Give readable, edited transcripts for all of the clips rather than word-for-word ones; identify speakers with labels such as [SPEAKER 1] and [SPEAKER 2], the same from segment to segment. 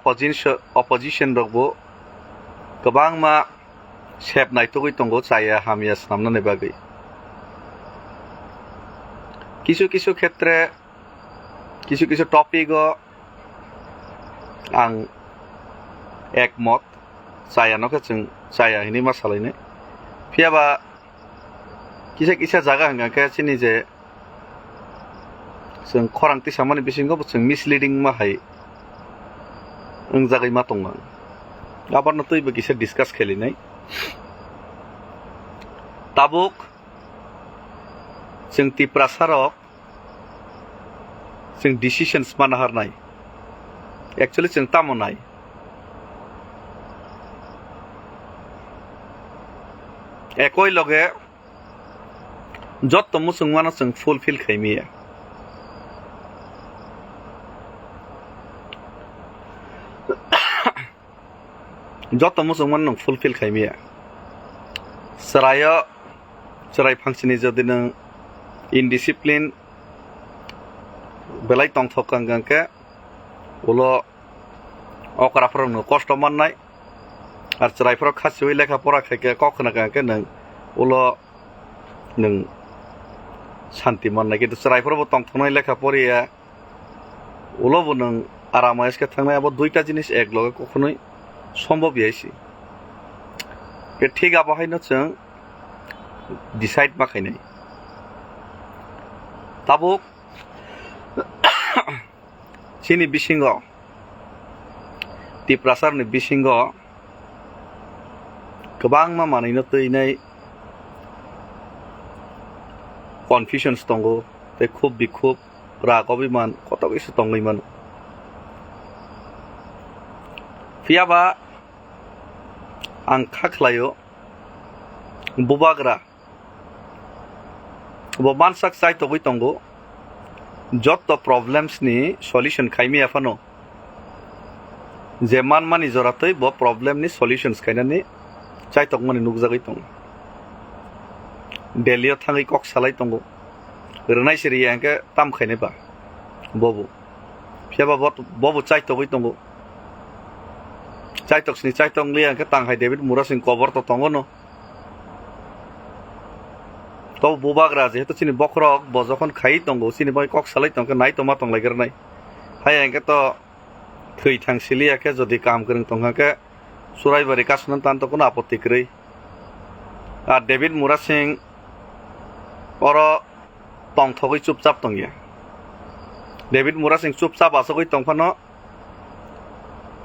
[SPEAKER 1] opposition rokbo kwbangma sep naitogui tongo chaya hamia snamnani bagui কিছু ক্ষেত্রে কিছু টপিকও ang একমত চায়ানকে जों চায়া हिनि मा सालायनो फियाबा किसा जागा हंगाके चिनि जे जों खरांति सामानि बिसिंगो जों मिसलिडिं मा हाय ओं जागाय मा दङ आबारनो तैबो किसा डिसकास खेलिनाय ताबुक जों तिप्रासारक जों डिसिशन्स माना हारनाय एक्चुअली जों तामनाय একই লগে যত মুসলমান जों ফুলফিল খাইমিয়া যত মুসলমান नों ফুলফিল খাইমিয়া सराय फांसनि যদি नों इनडिसिप्लिन बेलाय तंथकांगांके उलो अकराफोरावनो कष्ट मोननाय আর চরাইফोराव खासिवै लेखा फरा खायके कखनागांके नों उलो नों शान्ति मोननाय किन्तु चराइफोरावबो तंथनाय लेखा फरिया उलोबो नों आरामायसके थांनायाबो दुइटा जिनिस एक लगे कखनोই सम्भव याइसि बे ठीक आबाहायनो जों डिसाइड माखायनाय ताबुक चिनि बिसिंग तिप्रासारनि बिसिंग गोबांमा मानैनो तैनाय कनफ्यूजन्स दंगो ते खूब बिखुब राग अभिमान कत किसु दंगैमोन फियाबा आं खाख्लायो बुबाग्रा बो मानसाक चाइतगै दंगो जत प्रब्लेम्स नि सल्यूशन खाइमिया फानो जे मानमानि जरातै बो प्रब्लेम नि सल्यूशन्स खाइनानै चाइतक माने नुगजागै दं दिल्लीयाव थाङै कक सालाय दंगो रनाय सिरियाके ताम खायनोबा बबो फियाबा बबो चाइतगै दंगो चाइतक्सनि चाइतक लियाके तांहाय डेभिड मुरासिं कवर तो दंगो न तो बुबाग्रा जेहेतु चिनि बखरक बजखन खाइ दंगो चिनि बाय कक सालाय दंके नाय तो मा दंलायगरनाय हायके तो थै थांसिलियाके जदि काम गोरों दंहाके सुराइबारि कासुनान तान तो कोनो आपत्ति गरै आ डेभिड मुरासिं और तंथगै चुपचाप दंगिया डेभिड मुरासिं चुपचाप आसगै दंफानो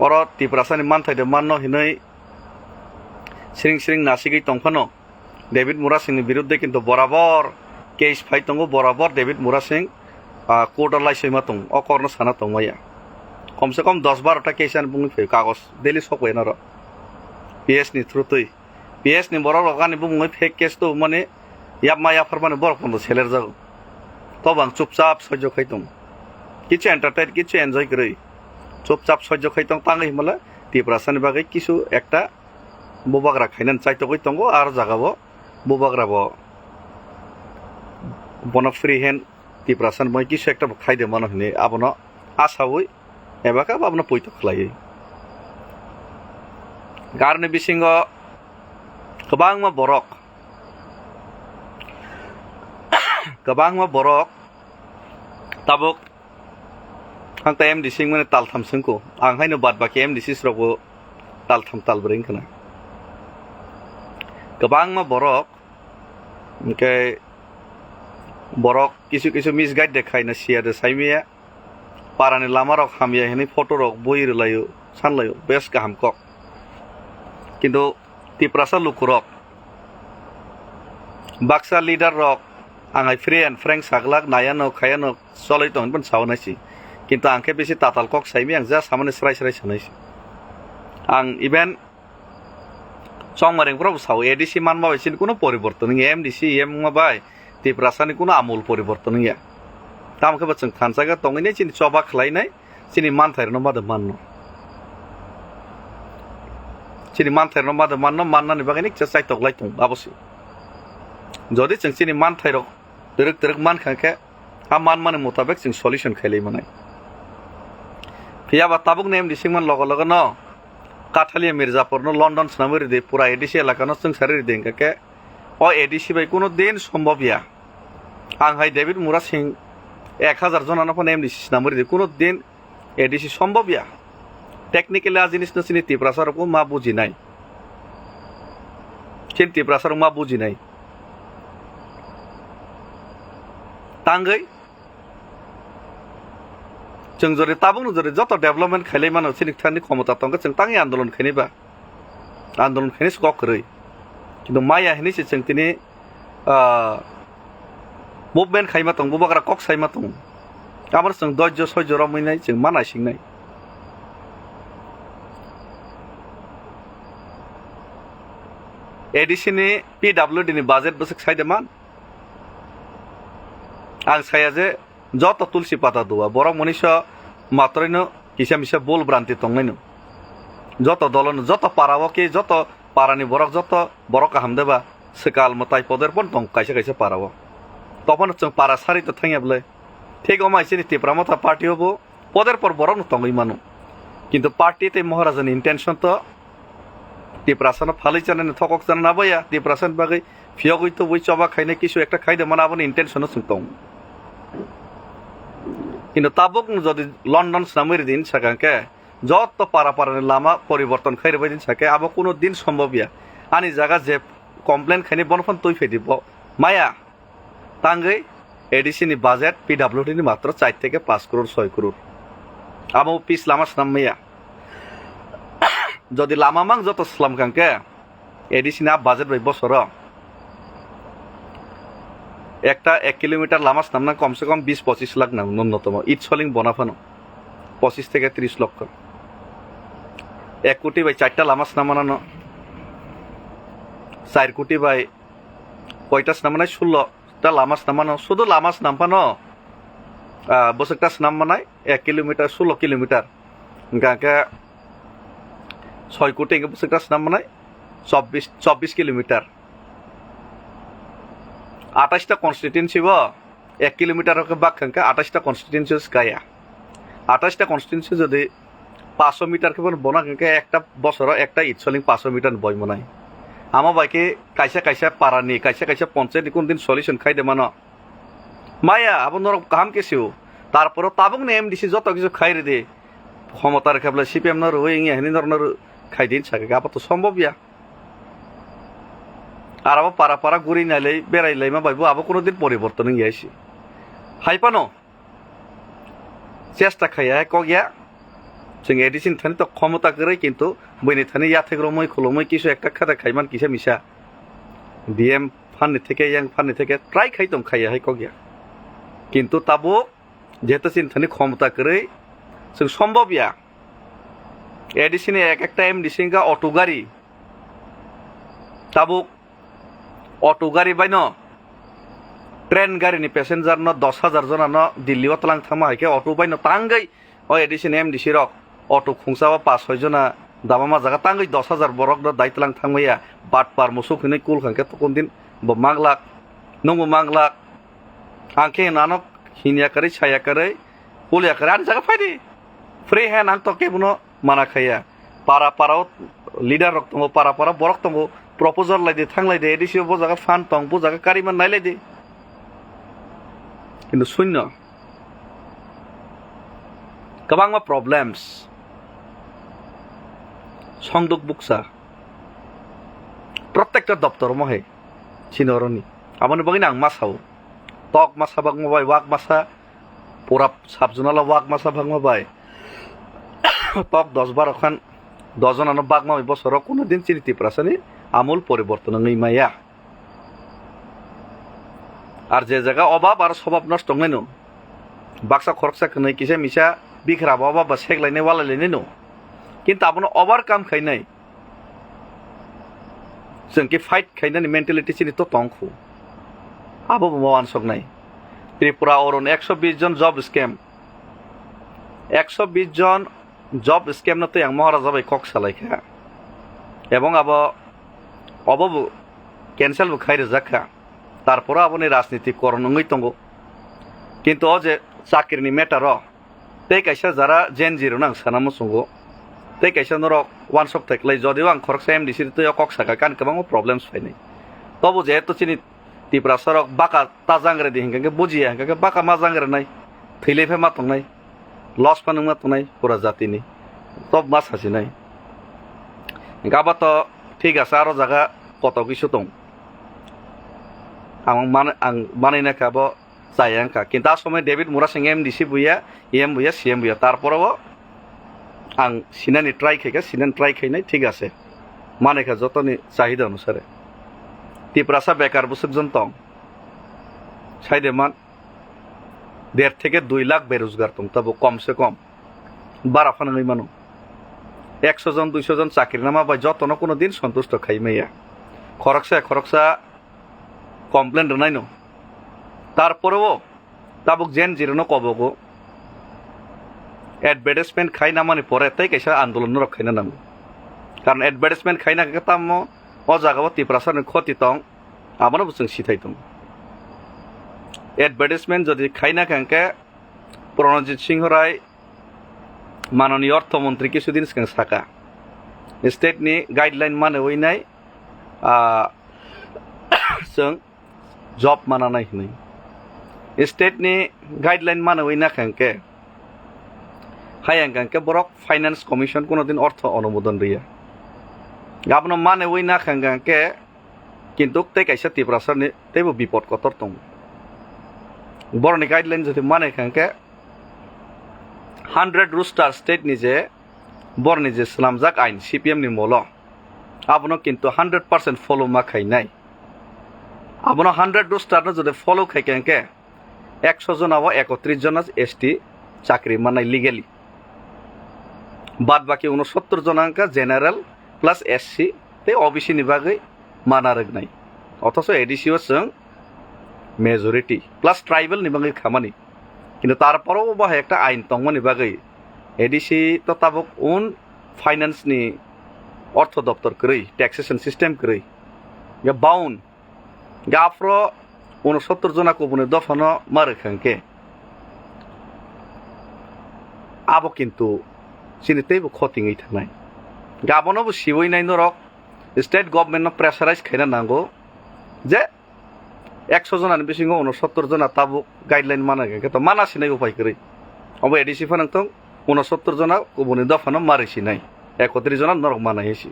[SPEAKER 1] और तिप्रासानि मानथायदो माननो हिनै सिरिं नासिगै दंफानो डेभिड मुरासिंनि बिरुद्धे किन्तु बराबर केस फाइट दंगो बराबर डेभिड मुरासिं कोर्टआव लाइसैमा दं अकरनो साना दंमाया कम से कम 10-12टा केसानो बुंनि फै कागज डेली सकवेन र PS नि थ्रुतै PS नि बर लगानि बुंङै फेक केस तो माने यामा याफार माने बर फन्द सेलेर जागो तो बां चुपचाप सह्य खाइतों किछु एंटरटेन किछु एन्जय गरै चुपचाप सह्य खाइतों तांगै मला तिप्रासानि बागै किछु एकटा बुबाग्रा खाइनान चाइतगै दंगो आर जागाबो बुबाग्राबो बन फ्री हैंड तिप्रासान मै किछु एकटा खाइदे मानो हने आबनो आसावै एबाका बाबनो पयतो खलायै गारनि बिसिंग गोबांमा बरक ताबुक आं ता MDC माने तालथाम सोंखौ आं हायनो बाद बाकी MDC स्रावबो तालथाम तालब्रैं खोना गोबांमा बरक ओमके बरक किछु मिसगाइड देखायना सियादो साइमिया पारानि लामारक हामिया हेनै फटरक बयरलायो सानलायो बेस गाहाम कक किन्तु तिप्रासा लुकुरक बाक्सा लीडर रक आंहाय फ्री एंड फ्रेंक सागलाक नायानो खायानो सलै दं पण सावनायसि किन्तु आंखे बेसे ताताल कक साइमि आं जा सामाने स्राय सानायसि आं इभेन संमारेंफ्राव साव ADC मानबा बायसिन कोनो परिवर्तन गैया MDC एममा बाय तिप्रासानि कोनो आमूल परिवर्तन गैया तामखे बचन थानसागा दंगैनाय चिनि चबा खलायनाय चिनि मानथायरनो मादो माननो चिनि मानथायरनो मादो माननानै बागैनि चाइतक लायतों आबसि जदि जों चिनि मानथायरक दरक मान खांखे हा मान माने मुताबिक जों सल्यूशन खायलै माने ফিয়াবা তাবুক নেম দিছিংমান লগে ন কাঠালিয়া মির্জাপুর ন লন্ডন সামরি দে পুরা এডিসি এলাকানো जों সারি দে কাকে ও এডিসি বাই কোনো দিন সম্ভব ইয়া আং high David Mura Singh 1000 জনানো name দিছিস নামরি দে কোনো দিন এডিসি সম্ভব ইয়া টেকনিক্যালি আজ জিনিস নছিনি তিপ্রাসারকো মা বুঝি নাই চিন তিপ্রাসার মা বুঝি নাই তাঙ্গৈ जों जरे ताबुक जरे जत डेभलपमेन्ट खाइले मानो सिनिकथानि क्षमता तंग जों तांगि आन्दोलन खाइनिबा आन्दोलन खाइनि सकरै किन्तु माया हिनिसि जों तिनि मुभमेन्ट खाइमा तं बुबाग्रा कक साइमा तं आमार जों धैर्य सह्य रमैनाय जों माना सिंनाय एडिसिनि पिडब्लिउडि नि बाजेट बसक साइदेमान आं साया जे যত তুলসী পাতা দোয়া বড় মনীষ মাত্রইন হিসা মিসা বল ভ্রান্তি তংনাইনো যত দলন যত পারাবকে যত পারানি বরক যত বড় কাহাম দেবা সেকাল মতাই পদের পন তং কাইসা কাইসা পারাব তখন जों পারা সারিতে থাইয়াবলে ঠিক অমাইছিনি তিপ্রা মতা পার্টি হবো পদের পর বড় তংই মানো কিন্তু পার্টিতে মহারাজানি ইন্টেনশন তো তিপ্রাসানো ফালাই জানে থকক জানা না বইয়া তিপ্রাসান বাগৈ ফিয়গৈ তো বই চবা খাইনে কিছু একটা খাইদে মানে আপনি ইন্টেনশনও जों তং কিন্তু তাবুক যদি লন্ডন সামরি দিন সাকাঙ্কে যত পারাপারানি লামা পরিবর্তন খাইরে দিন সাকে আবো কোনো দিন সম্ভব ইয়া আনি জায়গা যে কমপ্লেন খাইনি বনফন তৈ ফেদিব মায়া তাঙ্গৈ এডিসিনি বাজেট পিডব্লিউডি নি মাত্র 4 থেকে 5 করোড় 6 করোড় আবো পিস লামা সাম মায়া যদি লামা মাং যত ইসলাম কাঙ্কে এডিসিনি আব বাজেট বাই বছর একটা 1 কিলোমিটার লামাস নামনা কমসে কম 20-25 লাখ না ন্যূনতম ইট সলিং বনাফানো 25 থেকে 30 লক্ষ 1 কোটি বাই 4টা লামাস নামানো 4 কোটি বাই কয়টাস নামানায় 16টা লামাস নামানো শুধু লামাস নামফানো বসেকটাস নামানায় 1 কিলোমিটার 16 কিলোমিটার গাকে 6 কোটি বসেকটাস নামানায় 24 কিলোমিটার 28টা কনস্টিটিউয়েন্সি 1 কিলোমিটার বাক খাঙ্কা 28টা কনস্টিটিউয়েন্সি গায়া 28টা কনস্টিটিউয়েন্সি যদি 500 মিটার কেবল বনা খাঙ্কা একটা বছর একটা ইটসলিং 500 মিটার বই মনাই আমা বাইকে কাইসা কাইসা পারানি কাইসা কাইসা পঞ্চায়েত কোন দিন সলিউশন খাইদে মানো মায়া আপনার কাম কেসিও তারপর তাবুক নেম দিছি যত কিছু খাইরে দে ক্ষমতার খেবলা সিপিএম নর হইং এহনি ধরনের খাইদিন সাকে আপাতত সম্ভব ইয়া আর আবার পারা পারা ঘুরি নাইলে বেড়াইলাই মা ভাইবো আবার কোনোদিন পরিবর্তন গিয়েছি হাইপানো চেষ্টা খাইয়া কগিয়া जों एडिसिन थानी तो क्षमता करे किन्तु बइनि थानी या थेग्रमै खुलमै किसु একটা খাতা খাইমান কিসা মিসা ডিএম ফান্নি থেকে ইয়াং ফান্নি থেকে ট্রাই খাইতম খাইয়া হাই কগিয়া কিন্তু তাবো যেহেতু চিন্তানি ক্ষমতা করে जों সম্ভব ইয়া এডিসিনে একটা এমডিসিনগা অটো গাড়ি তাবো অটো গাড়ি বাইন ট্রেন গাড়িনি প্যাসেঞ্জার ন 10,000 জন ন দিল্লি অতলাং থামা হাইকে অটো বাইন তাঙ্গৈ ও এডিসিন এমডিসি রক অটো খুংসাবা 5-6 जना দামামা জায়গা তাঙ্গৈ 10,000 বরক দাইতলাং থাংমাইয়া বাট পার মুসু খিনে কুল খাঙ্কে তো কোন দিন মাংলাক নমু মাংলাক আংকে নানক হিনিয়া করে ছায়া করে পুলিয়া করে আর জায়গা ফাইদি ফ্রি হ্যান্ড আং তো কেবনো মানা খাইয়া পারা পারাও লিডার রক তঙ্গ পারা পারা বরক তঙ্গ প্রপোজাল লাইদে থাংলাইদে এডিসি বো জায়গা ফান তং বো জায়গা কারিমান নাইলাইদে কিন্তু শূন্য गोबां प्रब्लेम्स संदुक बुकसा प्रत्येकटा दप्तर महे सिनरनि आमने बगिन आं मासाव तक मासा बाग मबाय वाक मासा पूरा साबजुनाला वाक मासा बाग मबाय तक 10-12 खान 10 जनानो बाग माबाय बसर कोनो दिन चिनिति प्रासनि आमूल परिवर्तन नैमाया আর যে জায়গা অভাব আর স্বভাব নষ্ট নয়নো বাক্সা খরচা কनै কিসে মিসা বিখরা বাবা বা সেগলাইনে ওয়ালাইনে নো কিন্তু আপন ওভারকাম খাইনাই जोंके फाइट खाइनानि मेन्टेलिटी चिनि तो तंखु आबो मावान सकनाय त्रिपुरा अरन 120 जन जब स्कैम 120 जन जब स्कैम नते आं महाराजा बाय कक सालायखा এবং আবো অবো ক্যান্সেল খাইরে জাখা তারপর আপনি রাজনীতি করণই তঙ্গ কিন্তু ও যে চাকরিনি matter tei kaisa jara Gen Z nang sanamo sungo tei kaisa norok one shop theklai jodio ang khoroksa MDC tei kok saka kan kabang problems fainai tobo jehetu chini Tripura sorok baka tajangre di hingke bujiya hingke baka majangre nai theilefe matongnai loss panung matongnai pura jatini top mas hasinai gabato ঠিক আছে আরো জায়গা কত কিছু দং আং মানাইনা খাবো চাইয়াঙ্কা কিন্তু আর সময় ডেভিড মুরা সিং MDC বুইয়া বুইয়া CM বুইয়া তারপরেও আং সিনানি ট্রাই খাইনাই ঠিক আছে মানেখা যতনি চাহিদা অনুসারে ত্রিপুরাসা বেকার বুসুকজন দং সাইদে মান 1.5 থেকে 2 লাখ বেরোজগার দং তবে কমসে কম বারা ফানাই মানো 100 জন 200 জন চাকরি নামা বা যতন কোনো দিন সন্তুষ্ট খাইমাইয়া খরকসা কমপ্লেন নাই ন তারপরেও তাবুক জেন জিরোনো কবগো এডভার্টাইজমেন্ট খাই না মানে পরে তাই কাইসা আন্দোলন রক্ষাই না নাম কারণ এডভার্টাইজমেন্ট খাই না তাম ও জায়গাও ত্রিপুরাসার ক্ষতি দং আমারও বুঝছেন সিথাই দং এডভার্টাইজমেন্ট যদি খাই না খাঙ্কে প্রণজিৎ সিংহ রায় মাননীয় অর্থমন্ত্রী কিছুদিন থাকা স্টেটনি গাইডলাইন মানে ওই নাই जों जब मानानाय हिनै स्टेटनि गाइडलाइन माने ओइ नाखांके हायांगांके बरक फाइनान्स कमिशन कोनो दिन अर्थ अनुमोदन रिया गाबनो माने ओइ नाखांगांके किन्तु ते काइसा ত্রিপুরাসাरनि तेबो बिपद कतर दं बरनि गाइडलाइन जदि माने खांके 100 रुस्टार स्टेटनि जे बरनि जे स्लामजाक आइन CPM नि मल आबनो किन्तु 100% फलो मा खाइनाय आबनो 100 रुस्टार जदि फलो खाइकेंके 100 जनाव 31 जना ST चाकरी मानाय लिगेली बाद बाकी 69 जनांका जेनारेल प्लस SC ते OBC नि बागै माना रगनाय अथच ADC जों मेजरिटी प्लस ट्राइबल नि बागै खामानि किन्तु तारपरও बाहाय একটা আইন তংমানি बागै ADC তো তাবক উন ফাইনান্স नि अर्थ दप्तर करै टैक्सेशन सिस्टम करै या बाउन गाफ्रो 69 जना को बुने दफन मारे खांके आबो किन्तु सिनितेबो खतिङै थानाय गाबनबो सिवैनाय नरक स्टेट गभर्नमेन्ट न प्रेसाराइज खाइना नांगौ जे 100 जना बिसिङो 69 जना ताबो गाइडलाइन मानाके त मानासिनाय उपाय करै अब ADC फनांतों 69 जना को बुने दफन मारिसिनाय 31 जना नरक मानायसि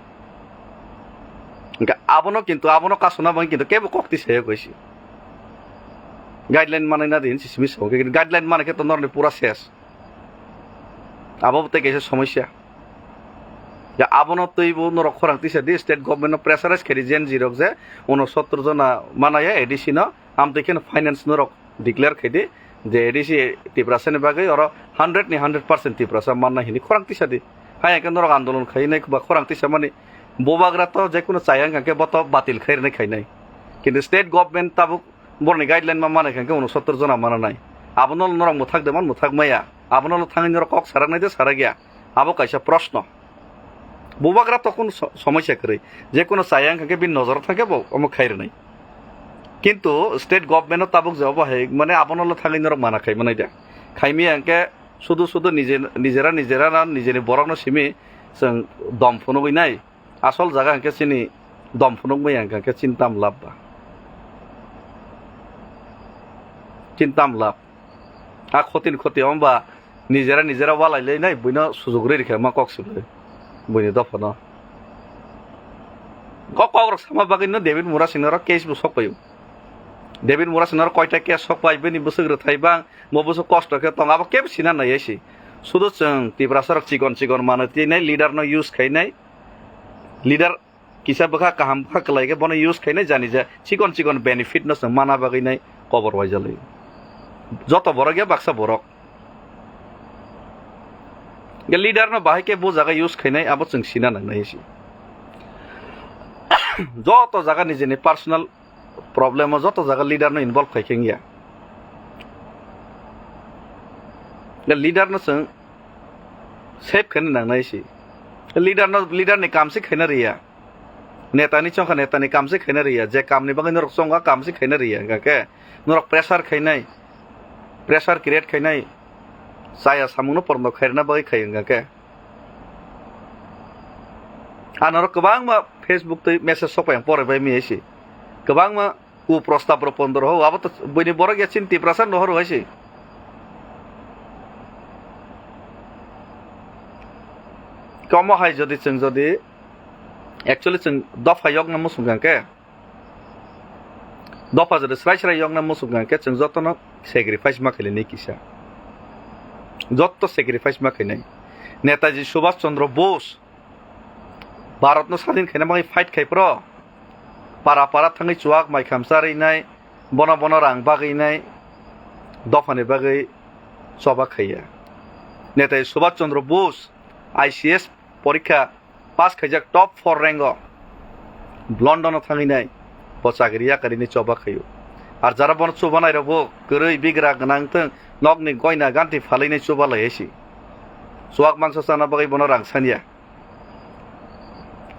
[SPEAKER 1] आबनो किन्तु आबनो कासना बं किन्तु केबो कक्ति सेय कइसि गाइडलाइन मानायना दिन सिसमिस हो कि गाइडलाइन मानाके त नरले पूरा शेष आबो ते केसे समस्या या आबनो तैबो नरक खरांतिसे दि स्टेट गभर्नमेन्ट प्रेसाराइज करि जेन जिरक जे 69 जना मानाया ADC न आम देखिन फाइनान्स नरक डिक्लेयर खैदि जे ADC ত্রিপুরাসাनि बागै और 100 नि 100% ত্রিপুরাসা मानना हिनि खरांतिसे दि हाय के नरक आंदोलन खाइनाय बा खरांतिसे माने बोबाग्रा तो जेकुनो चायांगाके बत बातिल खाइरनाय खाइनाय किन्तु स्टेट गभर्नमेन्ट ताबुक बरनि गाइडलाइन मा माने खांके 69 जना मानानाय आबनो नरक मुथाक देमान मुथाक माया आबनो थाङै नरक कक सारानाय दे सारा गया आबो काइसा प्रश्न बोबाग्रा तो कोन समस्या करै जेकुनो चायांगाके बि नजर थाके बो अमु खाइरनाय किन्तु स्टेट गभर्नमेन्ट ताबुक जब है माने आबनो थाङै नरक माना खाइ मानाय दे खाइमि आंके शुधु निजेरा निजेनि बरकनो सिमि जों दम फुनुगैनाय आसल जागा आंके सिनि दम फुनुगमै आंके चिन्ताम लाबबा चिन्ताम लाब आ खति होमबा निजेरा वालायलायनाय बयनो सुजुग रेखा मा कक्सिबो बयनो दफनो ककग्र सामा बागैनो डेभिड मुरा सिंहर केस बु सकपायो डेभिड मुरा सिंहर कयटा केस सकपाय बेनि बोसोग्रो थाइबा मबोसो कष्टके तंगाबो केब सिना नायसि सुदु जों ত্রিপুরাসার चिकन मानतिनाय लिडार न यूज खाइनाय लिडार किसा बखा काहाम बखा कलाइके बन यूज खाइनाय जानि जा चिकन बेनिफिट न जों माना बागैनाय खबर वाइजालै जत बरक गया बाक्सा बरक गे लिडार न बाहायके बो जागा यूज खाइनाय आबो जों सिना नायसि जत जागा निजेनि पार्सोनल प्रब्लेम जत जागा लिडार न इनभल्व खाइखेंगिया लिडार न जों सेफ खाने नांनायसि लिडार नि काम से खाइना रिया नेतानि चंखा नेतानि काम से खाइना रिया जे काम नि बागै नरक चंगा काम से खाइना रिया गाके नरक प्रेसार खाइनाय प्रेसार क्रिएट खाइनाय saya samungno porno khairna bagai khayunga ke anaro kebang ma Facebook te message sopa yang pore bai mi esi kebang ma ku prostab ro pondor ho abo to bini boro ge chin 3% no horo esi komo hai jodi actually जों दफा यग ना मुसुगां के दफा जदि स्राय यग ना मुसुगां के जों जतन सेक्रिफाइस माखैले नै किसा जत्त सेक्रिफाइस माखैनाय नेताजी सुभाष चंद्र बोस भारत नो स्वाधीन खैना माय फाइट खायप्र पारा पारा थाङै चुवाक माय खामसारैनाय बना बना रां बागैनाय दफानि बागै सभा खैया नेताजी सुभाष चंद्र बोस ICS परीक्षा पास खायजाक टप 4 रैंक लंडन थाङैनाय बचागिरिया करिनि चबा खैयो आर जारा बन चबा नायरबो गरै बिग्रा गनांथों नगनि गयना गान्थि फालैनाय चबा लायैसि सुवाक मांस साना बागै बन रांसानिया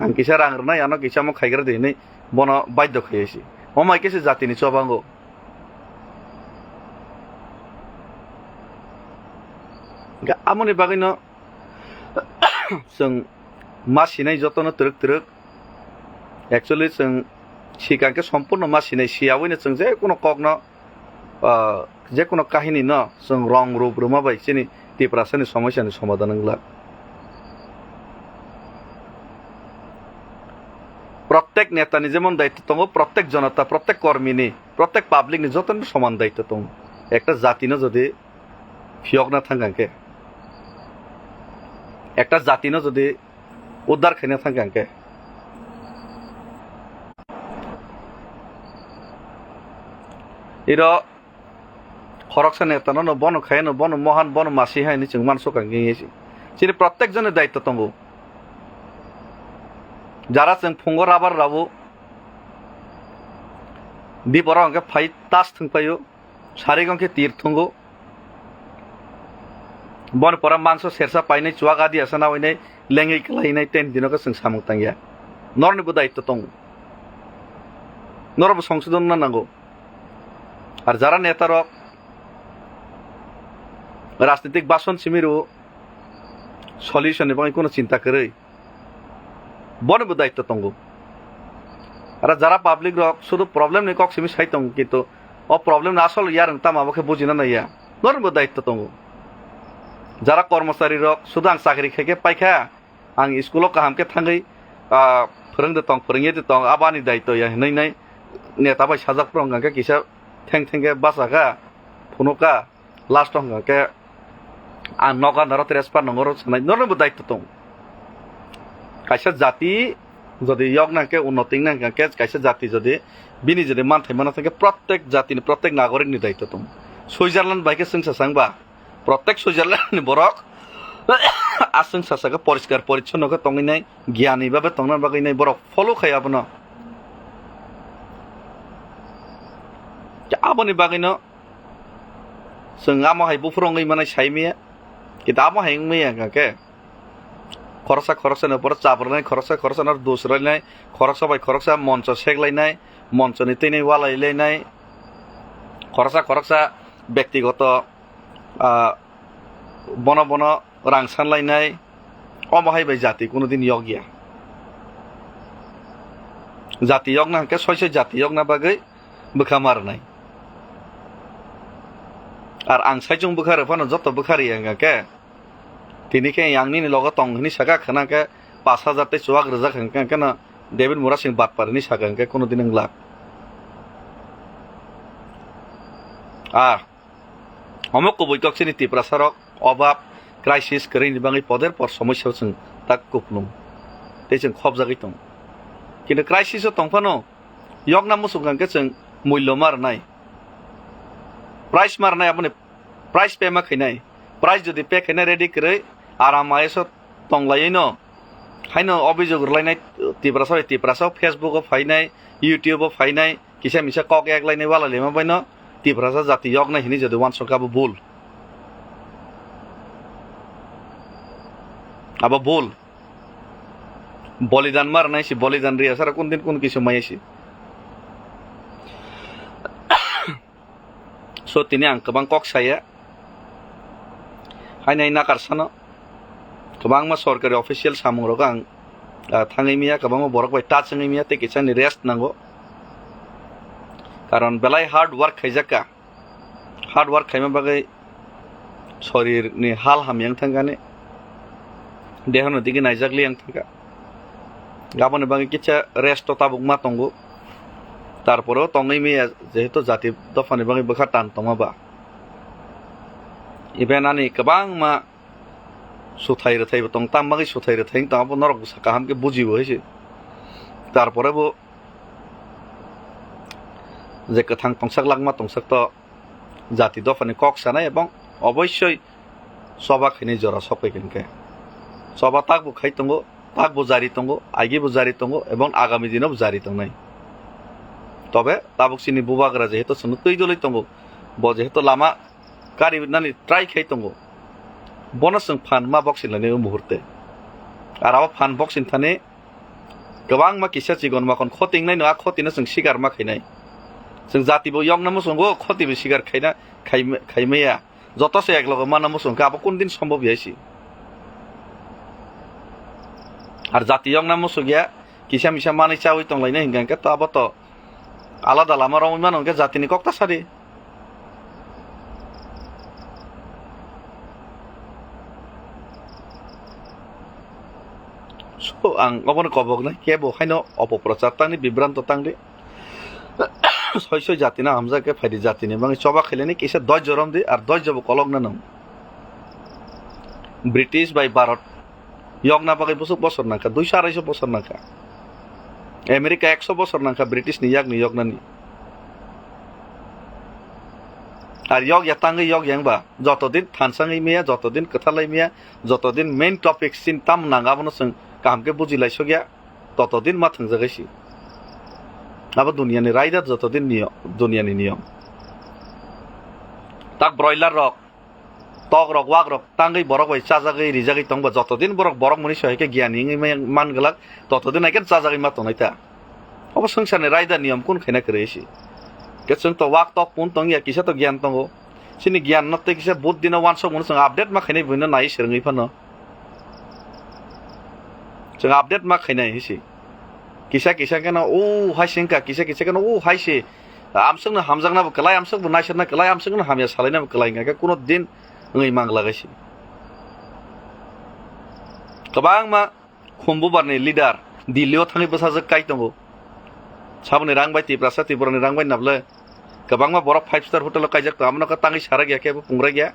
[SPEAKER 1] आं किसा रां रनाय आनो किसा म खायग्रा देनै बन बाध्य खैयैसि अमाय केसे जातिनि चबांगो आमनि बागैनो जों मासिनाय जतन तरक एक्चुअली जों सिगांके सम्पूर्ण मासिनाय सियावैनो जों जे कोनो कगनो जे कोनो काहिनी न जों रंग रूप रुमा बायसिनि तिप्रासानि समस्यानि समाधान नंला प्रत्येक नेतानि जेमन दायित्व दङ प्रत्येक जनता प्रत्येक कर्मीनि प्रत्येक पाब्लिकनि जतन समान दायित्व दङ একটা জাতিनो যদি फियक ना थांगांके একটা জাতিनो যদি उद्धार खायना थांगांके इरो खरकसा नेतानो न बन खायनो बन महान बन मासी हायनि जों मानसो कांगेसि सिरि प्रत्येक जन दायित्व दङ যারা जों फुंगो राबार रावो बिपरा अंके फाइ तास थंपायो सारिगंके तीर थंगो बन परा मांसो सेरसा पाइनाय चुवाग आदि आसना वइनाय लेङै खलायनाय 10 दिनक जों सामुं तांगिया नरनिबो दायित्व दङ नरबो संशोधन नांगौ আর যারা নেতার রাজনৈতিক বাসন সিমিরু সলিউশন এবং কোনো চিন্তা করে বনবো দায়িত্ব দङ আর যারা পাবলিক রক শুধু প্রবলেম নেই কক সিমি সাইতং কিন্তু ও প্রবলেম না আসল ইয়ার তা মাবাকে বুঝিনা না ইয়া নরবো দায়িত্ব দङ যারা কর্মচারী রক শুধু আं চাকরি খাইকে পাইখা आं स्कुलाव काहामके थाङै फोरोंदो दं फोरोंगिरि दं आबानि दायित्व या नै नै नेता बाय साजाकफ्राव गांके किसा थें थेंगे बासाका फुनुका लास्ट गांके आं नगा नर ट्रेसफार नंगरो सानाय नरबो दायित्व दं कायसा जाति যদি यग नाके उन्नति नाके कायसा जाति যদি बिनि যদি मानथाय माना थांके प्रत्येक जातिनि प्रत्येक नागरिकनि दायित्व दं सुइजारल्यान्ड बायके जों सासांबा प्रत्येक सुइजारल्यान्डनि बरक आसों सासाखौ परिष्कार परिच्छन्नखौ तंगैनाय गियानैबाबो तंना बागैनाय बरक फलो खायाबनो आबोनि बागैनो जों आमाहाय बुफुरङै माने साइमिया किन्तु आमाहाय मैया गाके खरसा नपर चाबरनाय खरसा न दोसरायनाय खरसा बाय खरसा मंच सेगलायनाय मंचनि तैनाय वालायलायनाय खरसा व्यक्तिगत बन बन रां सानलायनाय अमाहाय बाय जाति कोनो दिन यगिया जाति यग नाके सयसे जाति यग ना बागै बोखा मारनाय আর आं साइजों बोखारो फानो जत बोखारि गाके तिनिके यांगनि लगा तंगनि सागा खनाके 5000 ते चुवाग रजा खंके ना डेविड मुरा सिंह बात पारनि सागांके कोनो दिन अंगला अमुक बैठकसिनि तिप्रासारक अभाब क्राइसिस करिनि बाङै पदेर पर समस्या जों ताक कुपलुम ते जों खबजागै दं किन्तु क्राइसिस तंफानो यगना मुसुगांके जों मूल्य मारनाय प्राइस मारनाय अपने प्राइस पे मा खैनाय प्राइस जदि पे खैनाय रेडी करै आराम आयस तंलायैनो हायनो अभियोग रलायनाय तिप्रासाव फेसबुकआव फायनाय यूट्यूबआव फायनाय किसा मिसा कक एकलायनाय वाला लेमा बायनो तिप्रासा जाति यग नाय हिनि जदि वानसकाबो बोल आबा बोल बलिदान मारनाय सि बलिदान रिया सारा कोन दिन कोन किसु मायसि so tini ang kabang kok saya हायनाय नागारसानो गोबां सरकारि अफिसियेल सामुंरक आं थाङै मिया गोबां बरक बाय टाचङै मिया तेकिसानि रेस्ट नांगौ कारण बेलाय हार्ड वार्क खायजाका हार्ड वार्क खायमा बागै शरीरनि हाल हामियां थांगाने देहनो दिगे नायजागलि आं थांगा गाबोन बागै किछा रेस्ट ताबुक मा तंगो तारपरो तङै मिया जेहेतु जाति दफानि बागै बखा टान तमाबा इबेनानि गोबां मा सुथाय रथायबो तंग तामबागै सुथाय रथाय ताबो नरक काहामके बुजिबो हइसे तारपरेबो যে কথাং তংসাক লাগমা তংসাক তো জাতি দফানি কক সানাই এবং অবশ্যই সবা খাইনি জরা সবাই কেনকে সবা তাকবো খাই তঙ্গ তাকবো জারি তঙ্গ আগেবো জারি তঙ্গ এবং আগামী দিনও জারি তংনাই তবে তাবুক সিনি বুবাগরা যেহেতু সনু তৈ দলই তঙ্গ ব যেহেতু লামা গাড়ি নানি ট্রাই খাই তঙ্গ বনসং ফান मा बक्सिन लाने मुहूर्ते আর আবার ফান বক্সিন थाने गोबां मा किसा चिगन माखन खतिंनाय नङा खतिनो जों सिगार मा खायनाय जों जातिबो यंना मुसंगो खतिबो सिगार खायना खायमैया जतसे एकलग माना मुसंखा अब कोन दिन सम्भव यासि আর জাতি यंना मुसगिया किसा मिसा मानै चावै तंलायना हिंगांके तो अब तो आलादा लामा राउन मानंके जातिनि कक्ता सारि so ang gobon kobok na kebo haino অপপ্রচার তাংনি বিভ্রান্ত তাংনি ছয়শ জাতি না হামজাকে ফাইদি জাতি নে মানে চবা খেলেনি কিসে 10 জরম দি আর 10 জব কলক না নাম ব্রিটিশ বাই ভারত ইয়ক না বাকি বছর নাকা 200 250 বছর নাকা আমেরিকা 100 বছর নাকা ব্রিটিশ নি ইয়ক না নি আর ইয়ক ইয়াতাঙ্গে ইয়ক ইয়াংবা যতদিন থানসাঙ্গি মিয়া যতদিন কথালাই মিয়া যতদিন মেইন টপিক চিন্তাম নাগাবনো जों কামকে বুঝিলাইছ গিয়া ততদিন মা থাংজাগাইছি আবার দুনিয়ানি রাইদার যতদিন নিয়ম দুনিয়ানি নিয়ম তাক ব্রয়লার রক তক rock walk rock তাঙ্গই Borok by চাজাগৈ রিজাগৈ তংবা যতদিন বরক মনি সহায়কে জ্ঞানী মান গলাক ততদিন আইকেন চাজাগৈ মা তনাইতা अब संसारनि रायदा नियम कोन खायना करेसि केसं तो वाक तक पुन तंगिया किसा तो ज्ञान तंगो सिनि ज्ञान नते किसा बहुत दिन वान सक मन संग अपडेट मा खायनाय बुइन नाय सेरङै फन जों अपडेट मा खायनाय हिसि किसा केना ओ हाइसिंका किसा केना ओ हाइसे आमसंनो हामजांनाबो कलाय आमसंबो नायसरना कलाय आमसंनो हामिया सालायनाबो कलाय गाके कोनो दिन ngै मांगलागायसि गोबां मा खम्बुबारनि लिडार दिल्लीयाव थाङै बसाजो काय दंगो साबनि रांबाय तिब्रासा तिब्रानि रांबाय नाबले गोबां मा बरफ 5 स्टार हटेलाव कायजाक आमनका ताङै सारा गया केबो पुंग्रा गया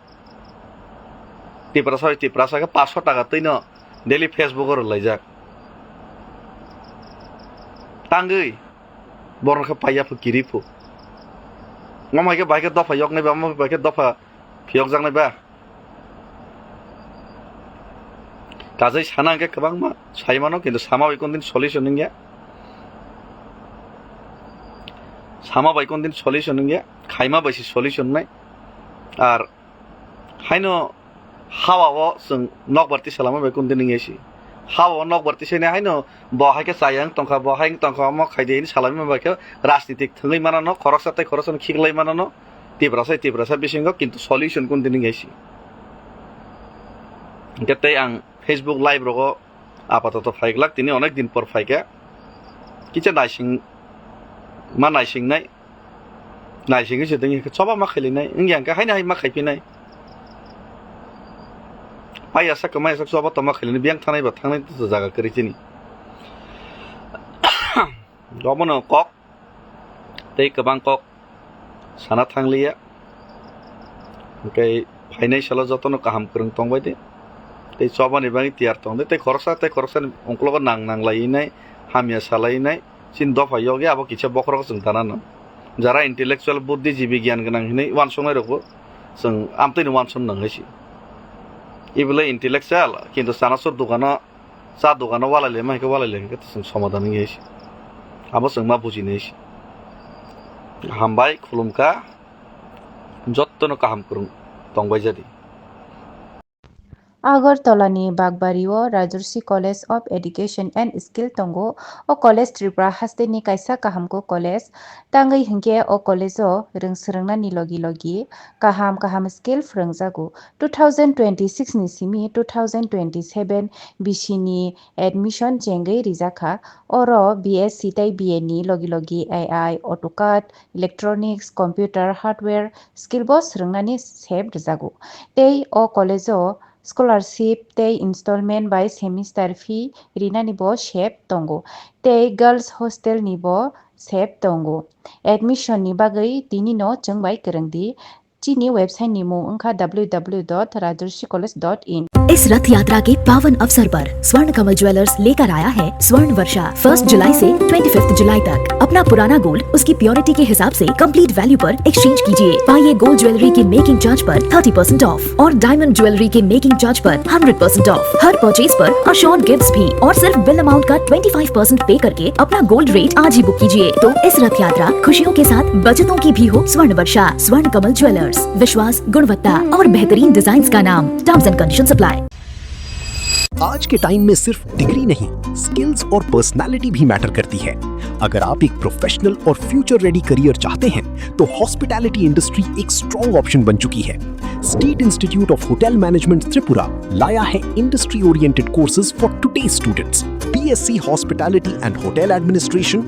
[SPEAKER 1] तिब्रासा के 500 टाका तैनो डेली फेसबुक आव लायजाक तांगै बरनखा पाया फुकिरिफु मामायके बायके दफा यकनै बा मामाय बायके दफा फियक जांनाय बा गाजै सानांके गोबां मा सायमानो किन्तु सामा बाय कोनदिन सलिउसन गया सामा बाय कोनदिन सलिउसन गया खायमा बायसि सलिउसन नाय आर हायनो हावाओ जों नकबारति सालामा बाय कोनदिन गेसि हावाओ नकबारति सेने हायनो बहायके सायां तंखा बहायं तंखा म खायदेनि सालामा बायके राजनीतिक थङै मानानो खरसातै खरसन खिगलाय मानानो तिब्रासा बिसिंग किन्तु सलिउसन कोनदिन गेसि गते आं फेसबुक लाइव रगो आपातत फाइगलाक तिनि अनेक दिन पर फाइके किछा नायसिंनाय जदों सबा मा खायलिनाय इंगियांका हायना हाय मा खायफिनाय पायासा कमायसा सबा तमा खायलिनाय बियां थानायबा थांनाय जागा करिथिनि गमनो कक तै गोबां कक साना थांलिया ओमफ्राय फायनाय साला जतनो काहाम करं तंबाय दे तै सबानि बाङै तियार तंदे तै खरसा अंकलग नांलायनाय हामिया सालायनाय सिन दफा यगे अब किछा बखरक जों दानानो जारा इंटेलेक्चुअल बुद्धिजीवी ज्ञान गोनां हिनै वानसंनाय रखबो जों आमतैनो वानसन नङैसि इबले इंटेलेक्चुअल किन्तु सानासुर दुकानाव वालायले माइके वालायले जों समाधान गैयासि अब जों मा बुजिनायसि हामबाय खुलुमका जत्तनो काहाम करं तंबाय जादि
[SPEAKER 2] Agartala ni Bagbario Rajarsi College of Education and Skill Tongo o College Tripura haste ni kaisa kahamko college tangai hingke o college o rungsrungna ni logi kaham skill frungjago 2026 ni simi 2027 bishini admission jengai rijaka oro BSc tai BA ni logi AI AutoCAD electronics computer hardware skill bo srungnani sep rijago tei o college o scholarship tei installment by semester fee rinani bo sep tongo tei girls hostel ni bo sep tongo admission ni bagui tini no chungbai kerengdi chini website ni mung ungkha www.rajarsicollege.in।
[SPEAKER 3] इस रथ यात्रा के पावन अवसर पर स्वर्ण कमल jewellers लेकर आया है स्वर्ण वर्षा 1 जुलाई से 25 जुलाई तक। अपना पुराना गोल्ड उसकी प्योरिटी के हिसाब से कंप्लीट वैल्यू पर एक्सचेंज कीजिए। पाइए गोल्ड ज्वेलरी के मेकिंग चार्ज पर 30% ऑफ और डायमंड ज्वेलरी के मेकिंग चार्ज पर 100% ऑफ। हर परचेज पर अश्योर्ड गिफ्ट्स भी और सिर्फ बिल अमाउंट का 25% पे करके अपना गोल्ड रेट आज ही बुक कीजिए। तो इस रथ यात्रा खुशियों के साथ बचतों की भी हो। स्वर्ण वर्षा स्वर्ण कमल ज्वेलर्स, विश्वास, गुणवत्ता और बेहतरीन डिजाइन का नाम। Terms and conditions apply.
[SPEAKER 4] आज के टाइम में सिर्फ डिग्री नहीं, स्किल्स और पर्सनालिटी भी मैटर करती है। अगर आप एक प्रोफेशनल और फ्यूचर रेडी करियर चाहते हैं, तो हॉस्पिटैलिटी इंडस्ट्री एक स्ट्रॉन्ग ऑप्शन बन चुकी है। State institute of hotel management Tripura लाया है industry oriented courses for today students. BSc hospitality and hotel administration,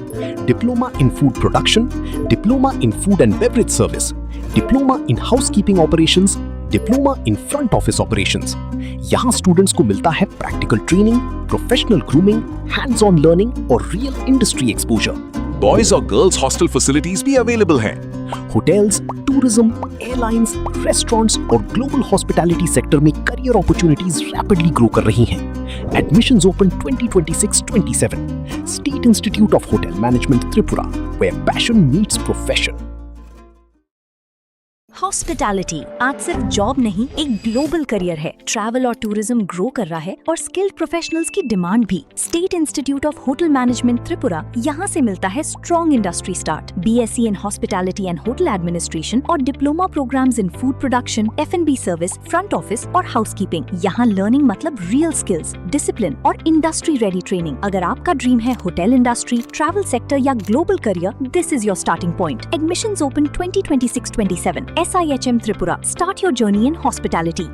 [SPEAKER 4] diploma in food production, diploma in food and beverage service, diploma in housekeeping operations, diploma in front office operations. यहाँ students को मिलता है practical training, professional grooming, hands on learning और real industry exposure.
[SPEAKER 5] Boys और girls hostel facilities भी available हैं।
[SPEAKER 4] Hotels, tourism, airlines, restaurants और global hospitality sector में करियर अपॉर्चुनिटीज रैपिडली ग्रो कर रही हैं। Admissions open 2026-27. State Institute of Hotel Management Tripura, where passion meets profession.
[SPEAKER 6] Hospitality आज सिर्फ जॉब नहीं, एक ग्लोबल करियर है। ट्रैवल और टूरिज्म ग्रो कर रहा है और स्किल्ड प्रोफेशनल्स की डिमांड भी। State institute of hotel management Tripura यहाँ से मिलता है strong industry start. BSc in hospitality and hotel administration और diploma programmes in food production, F&B service, front office और हाउसकीपिंग। यहाँ लर्निंग मतलब रियल स्किल्स, डिसिप्लिन और इंडस्ट्री रेडी ट्रेनिंग। अगर आपका ड्रीम है होटल इंडस्ट्री, ट्रैवल सेक्टर या global career, this is your starting point. Admissions open 2026-27. SIHM Tripura. Start your journey in hospitality.